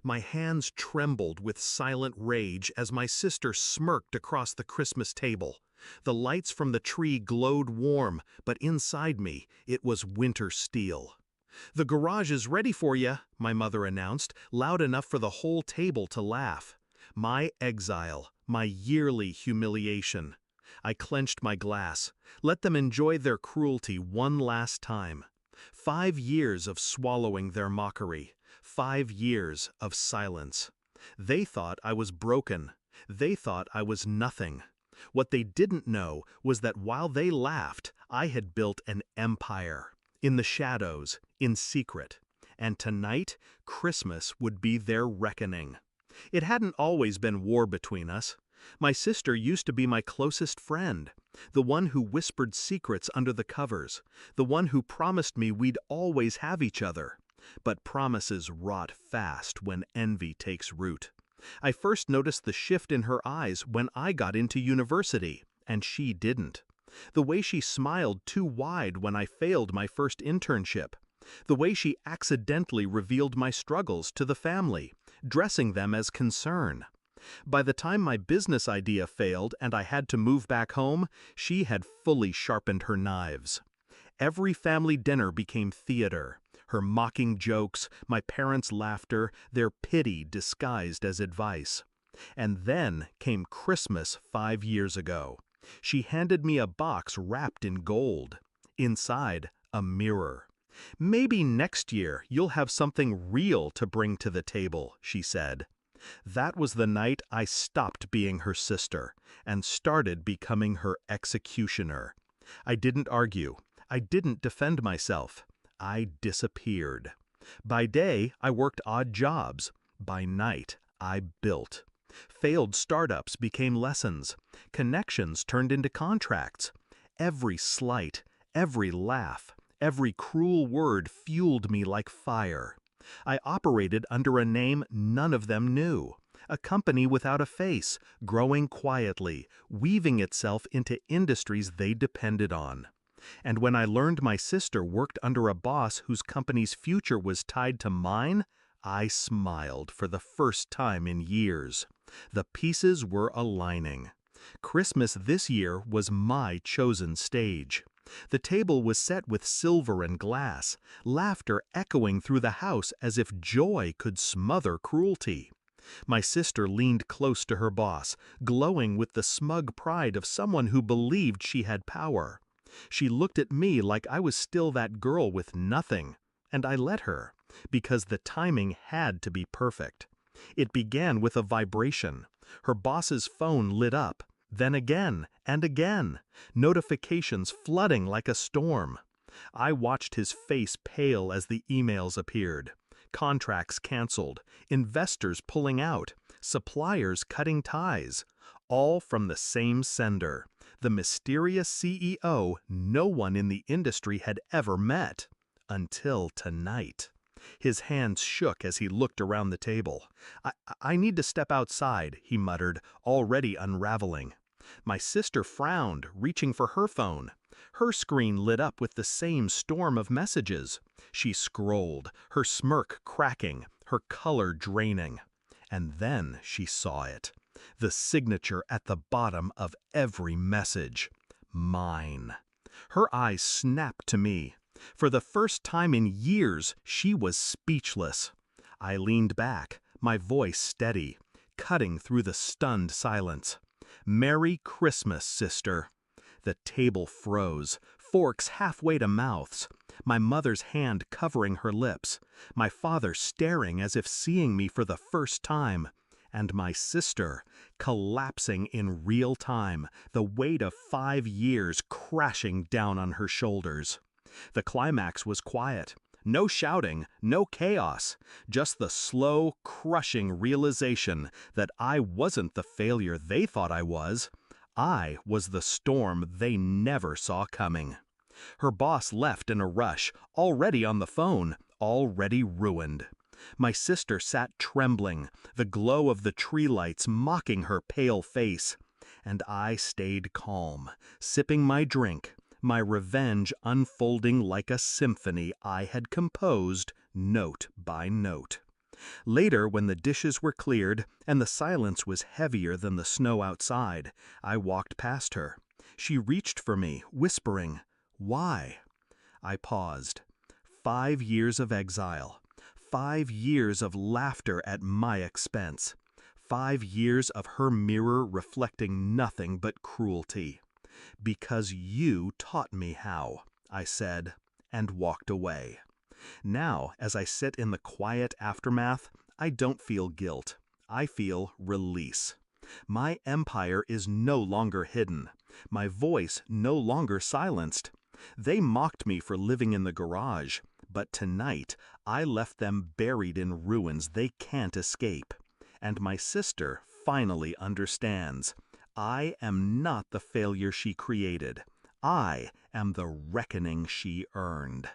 My hands trembled with silent rage as my sister smirked across the Christmas table. The lights from the tree glowed warm, but inside me, it was winter steel. "The garage is ready for you," my mother announced, loud enough for the whole table to laugh. My exile, my yearly humiliation. I clenched my glass. Let them enjoy their cruelty one last time. 5 years of swallowing their mockery. 5 years of silence. They thought I was broken. They thought I was nothing. What they didn't know was that while they laughed, I had built an empire. In the shadows, in secret. And tonight, Christmas would be their reckoning. It hadn't always been war between us. My sister used to be my closest friend, the one who whispered secrets under the covers, the one who promised me we'd always have each other. But promises rot fast when envy takes root. I first noticed the shift in her eyes when I got into university, and she didn't. The way she smiled too wide when I failed my first internship. The way she accidentally revealed my struggles to the family, dressing them as concern. By the time my business idea failed and I had to move back home, she had fully sharpened her knives. Every family dinner became theater. Her mocking jokes, my parents' laughter, their pity disguised as advice. And then came Christmas 5 years ago. She handed me a box wrapped in gold. Inside, a mirror. "Maybe next year you'll have something real to bring to the table," she said. That was the night I stopped being her sister and started becoming her executioner. I didn't argue. I didn't defend myself. I disappeared. By day, I worked odd jobs. By night, I built. Failed startups became lessons. Connections turned into contracts. Every slight, every laugh, every cruel word fueled me like fire. I operated under a name none of them knew. A company without a face, growing quietly, weaving itself into industries they depended on. And when I learned my sister worked under a boss whose company's future was tied to mine, I smiled for the first time in years. The pieces were aligning. Christmas this year was my chosen stage. The table was set with silver and glass, laughter echoing through the house as if joy could smother cruelty. My sister leaned close to her boss, glowing with the smug pride of someone who believed she had power. She looked at me like I was still that girl with nothing, and I let her, because the timing had to be perfect. It began with a vibration. Her boss's phone lit up. Then again and again, notifications flooding like a storm. I watched his face pale as the emails appeared. Contracts canceled, investors pulling out, suppliers cutting ties, all from the same sender, the mysterious CEO no one in the industry had ever met. Until tonight. His hands shook as he looked around the table. I need to step outside," he muttered, already unraveling. My sister frowned, reaching for her phone. Her screen lit up with the same storm of messages. She scrolled, her smirk cracking, her color draining. And then she saw it. The signature at the bottom of every message. Mine. Her eyes snapped to me. For the first time in years, she was speechless. I leaned back, my voice steady, cutting through the stunned silence. "Merry Christmas, sister." The table froze, forks halfway to mouths, my mother's hand covering her lips, my father staring as if seeing me for the first time, and my sister collapsing in real time, the weight of 5 years crashing down on her shoulders. The climax was quiet. No shouting, no chaos, just the slow, crushing realization that I wasn't the failure they thought I was. I was the storm they never saw coming. Her boss left in a rush, already on the phone, already ruined. My sister sat trembling, the glow of the tree lights mocking her pale face. And I stayed calm, sipping my drink, my revenge unfolding like a symphony I had composed note by note. Later, when the dishes were cleared and the silence was heavier than the snow outside, I walked past her. She reached for me, whispering, "Why?" I paused. 5 years of exile. 5 years of laughter at my expense. 5 years of her mirror reflecting nothing but cruelty. "Because you taught me how," I said, and walked away. Now, as I sit in the quiet aftermath, I don't feel guilt. I feel release. My empire is no longer hidden. My voice no longer silenced. They mocked me for living in the garage, but tonight I left them buried in ruins they can't escape. And my sister finally understands. I am not the failure she created. I am the reckoning she earned.